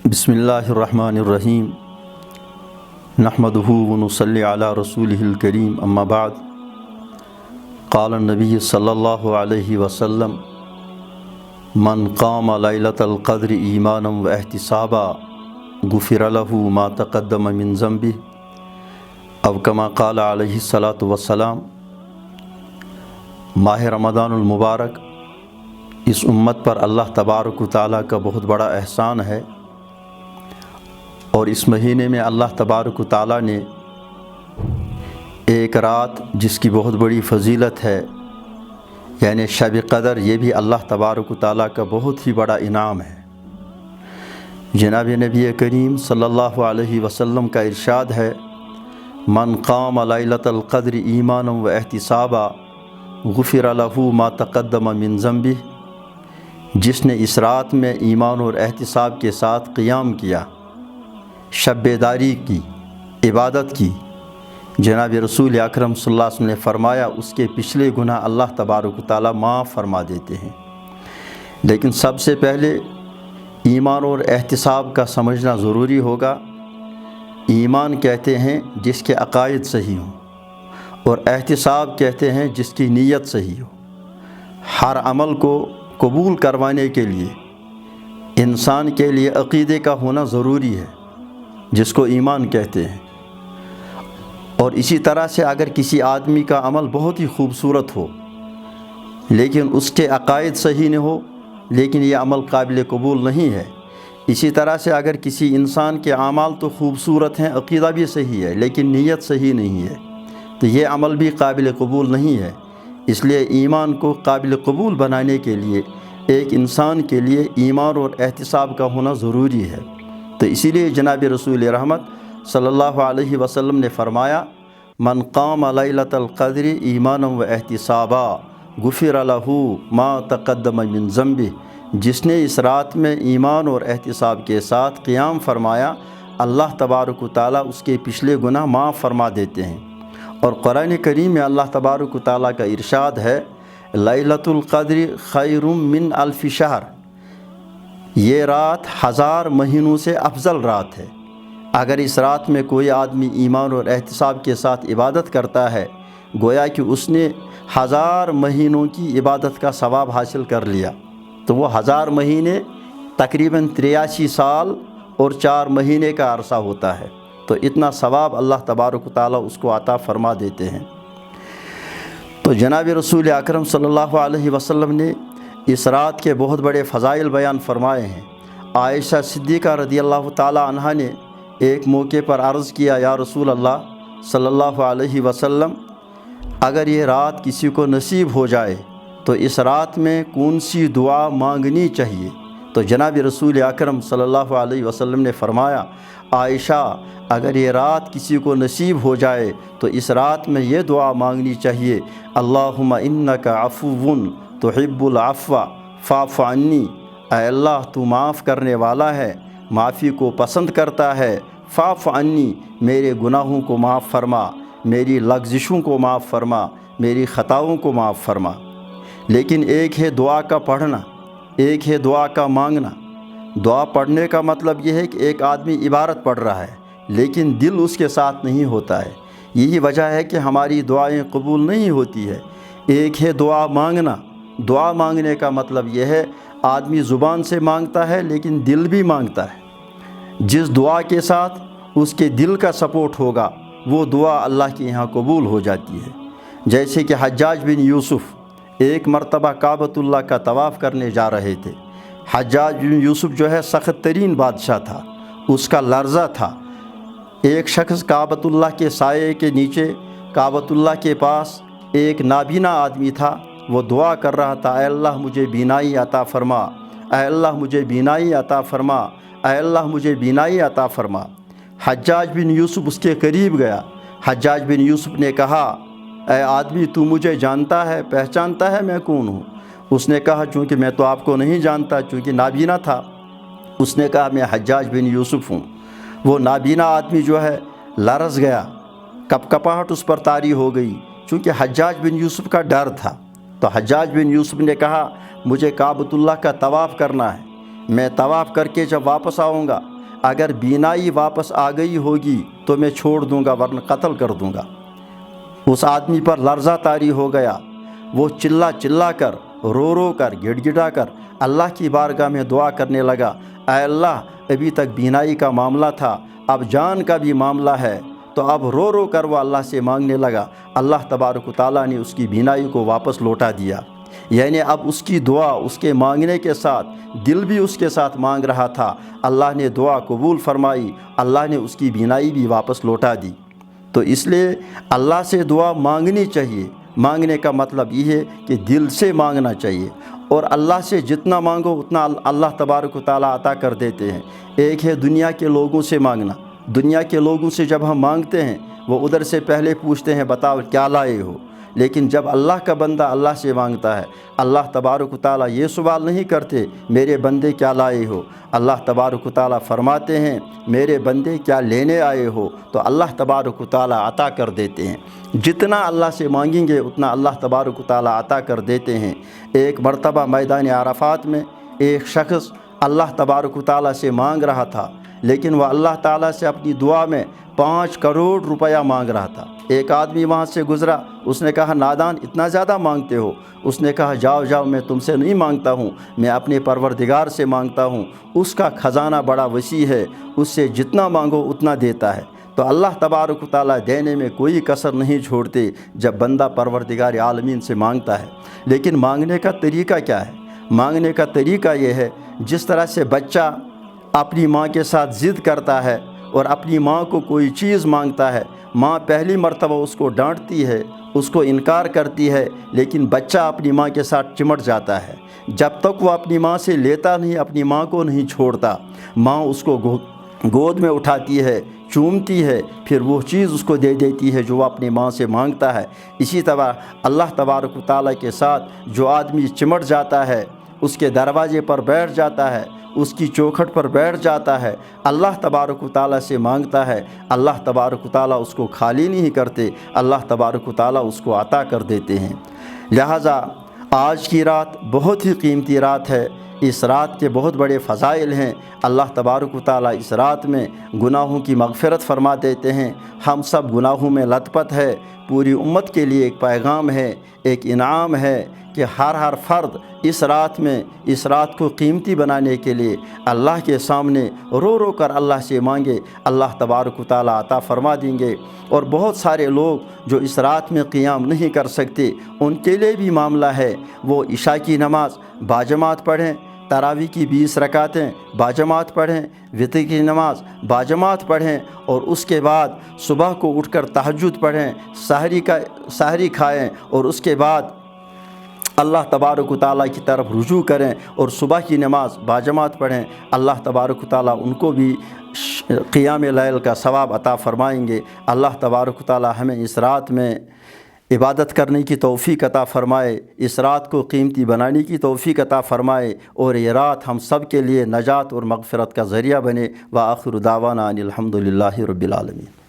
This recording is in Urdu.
بسم اللہ الرحمن الرحیم نحمدہ ونصلی علی رسولہ الکریم اما بعد قال النبی صلی اللہ علیہ وسلم من قام لیلۃ القدر ایمانا واحتسابا غفر له ما تقدم من ذنبہ او کما قال علیہ الصلاۃ والسلام۔ ماہ رمضان المبارک اس امت پر اللہ تبارک و تعالیٰ کا بہت بڑا احسان ہے، اور اس مہینے میں اللہ تبارک و تعالیٰ نے ایک رات جس کی بہت بڑی فضیلت ہے، یعنی شب قدر، یہ بھی اللہ تبارک و تعالیٰ کا بہت ہی بڑا انعام ہے۔ جناب نبی کریم صلی اللہ علیہ وسلم کا ارشاد ہے، من قام لیلۃ القدر ایمانا واحتسابا غفر له ما تقدم من ذنبہ، جس نے اس رات میں ایمان اور احتساب کے ساتھ قیام کیا، شب بیداری کی، عبادت کی، جناب رسول اکرم صلی اللہ علیہ وسلم نے فرمایا اس کے پچھلے گناہ اللہ تبارک و تعالیٰ معاف فرما دیتے ہیں۔ لیکن سب سے پہلے ایمان اور احتساب کا سمجھنا ضروری ہوگا۔ ایمان کہتے ہیں جس کے عقائد صحیح ہوں، اور احتساب کہتے ہیں جس کی نیت صحیح ہو۔ ہر عمل کو قبول کروانے کے لیے انسان کے لیے عقیدے کا ہونا ضروری ہے، جس کو ایمان کہتے ہیں۔ اور اسی طرح سے اگر کسی آدمی کا عمل بہت ہی خوبصورت ہو لیکن اس کے عقائد صحیح نہ ہو، لیکن یہ عمل قابل قبول نہیں ہے۔ اسی طرح سے اگر کسی انسان کے اعمال تو خوبصورت ہیں، عقیدہ بھی صحیح ہے، لیکن نیت صحیح نہیں ہے، تو یہ عمل بھی قابل قبول نہیں ہے۔ اس لیے ایمان کو قابل قبول بنانے کے لیے ایک انسان کے لیے ایمان اور احتساب کا ہونا ضروری ہے۔ تو اسی لیے جناب رسول رحمت صلی اللہ علیہ وسلم نے فرمایا، من قام لیلۃ القدر ایمانا واحتسابا غفر له ما تقدم من ذنبہ، جس نے اس رات میں ایمان اور احتساب کے ساتھ قیام فرمایا، اللہ تبارک و تعالیٰ اس کے پچھلے گناہ معاف فرما دیتے ہیں۔ اور قرآن کریم میں اللہ تبارک و تعالیٰ کا ارشاد ہے، لیلۃ القدر خیر من الف شہر، یہ رات 1000 مہینوں سے افضل رات ہے۔ اگر اس رات میں کوئی آدمی ایمان اور احتساب کے ساتھ عبادت کرتا ہے، گویا کہ اس نے 1000 مہینوں کی عبادت کا ثواب حاصل کر لیا، تو وہ 1000 مہینے تقریباً 83 سال اور 4 مہینے کا عرصہ ہوتا ہے، تو اتنا ثواب اللہ تبارک و تعالیٰ اس کو عطا فرما دیتے ہیں۔ تو جناب رسول اکرم صلی اللہ علیہ وسلم نے اس رات کے بہت بڑے فضائل بیان فرمائے ہیں۔ عائشہ صدیقہ رضی اللہ تعالیٰ عنہا نے ایک موقع پر عرض کیا، یا رسول اللہ صلی اللہ علیہ وسلم، اگر یہ رات کسی کو نصیب ہو جائے تو اس رات میں کون سی دعا مانگنی چاہیے؟ تو جناب رسول اکرم صلی اللہ علیہ وسلم نے فرمایا، عائشہ، اگر یہ رات کسی کو نصیب ہو جائے تو اس رات میں یہ دعا مانگنی چاہیے، اللہم انک عفو تحب العفو فاعف عنی، اے اللہ تو معاف کرنے والا ہے، معافی کو پسند کرتا ہے، فاعف عنی، میرے گناہوں کو معاف فرما، میری لغزشوں کو معاف فرما، میری خطاؤں کو معاف فرما۔ لیکن ایک ہے دعا کا پڑھنا، ایک ہے دعا کا مانگنا۔ دعا پڑھنے کا مطلب یہ ہے کہ ایک آدمی عبارت پڑھ رہا ہے لیکن دل اس کے ساتھ نہیں ہوتا ہے، یہی وجہ ہے کہ ہماری دعائیں قبول نہیں ہوتی ہے۔ ایک ہے دعا مانگنا، دعا مانگنے کا مطلب یہ ہے آدمی زبان سے مانگتا ہے لیکن دل بھی مانگتا ہے۔ جس دعا کے ساتھ اس کے دل کا سپورٹ ہوگا وہ دعا اللہ کے یہاں قبول ہو جاتی ہے۔ جیسے کہ حجاج بن یوسف ایک مرتبہ کعبۃ اللہ کا طواف کرنے جا رہے تھے۔ حجاج بن یوسف جو ہے سخت ترین بادشاہ تھا، اس کا لرزہ تھا۔ ایک شخص کعبۃ اللہ کے سائے کے نیچے کعبۃ اللہ کے پاس ایک نابینا آدمی تھا، وہ دعا کر رہا تھا، اے اللہ مجھے بینائی عطا فرما، اے اللہ مجھے بینائی عطا فرما، اے اللہ مجھے بینائی عطا فرما۔ حجاج بن یوسف اس کے قریب گیا۔ حجاج بن یوسف نے کہا، اے آدمی تو مجھے جانتا ہے، پہچانتا ہے میں کون ہوں؟ اس نے کہا، چونکہ میں تو آپ کو نہیں جانتا، چونکہ نابینا تھا۔ اس نے کہا، میں حجاج بن یوسف ہوں۔ وہ نابینا آدمی جو ہے لرز گیا، کپکپاہٹ اس پر طاری ہو گئی، چونکہ حجاج بن یوسف کا ڈر تھا۔ تو حجاج بن یوسف نے کہا، مجھے کعبۃ اللہ کا طواف کرنا ہے، میں طواف کر کے جب واپس آؤں گا اگر بینائی واپس آ گئی ہوگی تو میں چھوڑ دوں گا ورنہ قتل کر دوں گا۔ اس آدمی پر لرزہ طاری ہو گیا، وہ چلا چلا کر، رو رو کر، گڑ گڑا کر اللہ کی بارگاہ میں دعا کرنے لگا، اے اللہ، ابھی تک بینائی کا معاملہ تھا، اب جان کا بھی معاملہ ہے۔ تو اب رو رو کر وہ اللہ سے مانگنے لگا۔ اللہ تبارک و تعالیٰ نے اس کی بینائی کو واپس لوٹا دیا۔ یعنی اب اس کی دعا اس کے مانگنے کے ساتھ دل بھی اس کے ساتھ مانگ رہا تھا، اللہ نے دعا قبول فرمائی، اللہ نے اس کی بینائی بھی واپس لوٹا دی۔ تو اس لیے اللہ سے دعا مانگنی چاہیے۔ مانگنے کا مطلب یہ ہے کہ دل سے مانگنا چاہیے، اور اللہ سے جتنا مانگو اتنا اللہ تبارک و تعالیٰ عطا کر دیتے ہیں۔ ایک ہے دنیا کے لوگوں سے مانگنا۔ دنیا کے لوگوں سے جب ہم مانگتے ہیں وہ ادھر سے پہلے پوچھتے ہیں بتاؤ کیا لائے ہو، لیکن جب اللہ کا بندہ اللہ سے مانگتا ہے، اللہ تبارک و تعالیٰ یہ سوال نہیں کرتے میرے بندے کیا لائے ہو، اللہ تبارک و تعالیٰ فرماتے ہیں میرے بندے کیا لینے آئے ہو، تو اللہ تبارک و تعالیٰ عطا کر دیتے ہیں۔ جتنا اللہ سے مانگیں گے اتنا اللہ تبارک و تعالیٰ عطا کر دیتے ہیں۔ ایک مرتبہ میدان عرفات میں ایک شخص اللہ تبارک و تعالیٰ سے مانگ رہا تھا، لیکن وہ اللہ تعالیٰ سے اپنی دعا میں 5 کروڑ روپیہ مانگ رہا تھا۔ ایک آدمی وہاں سے گزرا، اس نے کہا نادان اتنا زیادہ مانگتے ہو؟ اس نے کہا جاؤ جاؤ، میں تم سے نہیں مانگتا ہوں، میں اپنے پروردگار سے مانگتا ہوں، اس کا خزانہ بڑا وسیع ہے، اس سے جتنا مانگو اتنا دیتا ہے۔ تو اللہ تبارک و تعالیٰ دینے میں کوئی کسر نہیں چھوڑتے جب بندہ پروردگار عالمین سے مانگتا ہے۔ لیکن مانگنے کا طریقہ کیا ہے؟ مانگنے کا طریقہ یہ ہے جس طرح سے بچہ اپنی ماں کے ساتھ ضد کرتا ہے اور اپنی ماں کو کوئی چیز مانگتا ہے، ماں پہلی مرتبہ اس کو ڈانٹتی ہے، اس کو انکار کرتی ہے، لیکن بچہ اپنی ماں کے ساتھ چمٹ جاتا ہے۔ جب تک وہ اپنی ماں سے لیتا نہیں، اپنی ماں کو نہیں چھوڑتا، ماں اس کو گود میں اٹھاتی ہے، چومتی ہے، پھر وہ چیز اس کو دے دیتی ہے جو وہ اپنی ماں سے مانگتا ہے۔ اسی طرح اللہ تبارک و تعالیٰ کے ساتھ جو آدمی چمٹ جاتا ہے، اس کے دروازے پر بیٹھ جاتا ہے، اس کی چوکھٹ پر بیٹھ جاتا ہے، اللہ تبارک و تعالیٰ سے مانگتا ہے، اللہ تبارک و تعالیٰ اس کو خالی نہیں کرتے، اللہ تبارک و تعالیٰ اس کو عطا کر دیتے ہیں۔ لہٰذا آج کی رات بہت ہی قیمتی رات ہے، اس رات کے بہت بڑے فضائل ہیں۔ اللہ تبارک و تعالیٰ اس رات میں گناہوں کی مغفرت فرما دیتے ہیں۔ ہم سب گناہوں میں لت پت ہے، پوری امت کے لیے ایک پیغام ہے، ایک انعام ہے کہ ہر فرد اس رات میں اس رات کو قیمتی بنانے کے لیے اللہ کے سامنے رو رو کر اللہ سے مانگے، اللہ تبارک و تعالیٰ عطا فرما دیں گے۔ اور بہت سارے لوگ جو اس رات میں قیام نہیں کر سکتے ان کے لیے بھی معاملہ ہے، وہ عشاء کی نماز باجماعت پڑھیں، تراویح کی 20 رکعتیں باجماعت پڑھیں، وتر کی نماز باجماعت پڑھیں، اور اس کے بعد صبح کو اٹھ کر تہجد پڑھیں، سحری کھائیں، اور اس کے بعد اللہ تبارک و تعالیٰ کی طرف رجوع کریں اور صبح کی نماز باجماعت پڑھیں۔ اللہ تبارک و تعالیٰ ان کو بھی قیام لیل کا ثواب عطا فرمائیں گے۔ اللہ تبارک و تعالیٰ ہمیں اس رات میں عبادت کرنے کی توفیق عطا فرمائے، اس رات کو قیمتی بنانے کی توفیق عطا فرمائے، اور یہ رات ہم سب کے لیے نجات اور مغفرت کا ذریعہ بنے۔ وآخر دعوانا ان الحمد للہ رب العالمین۔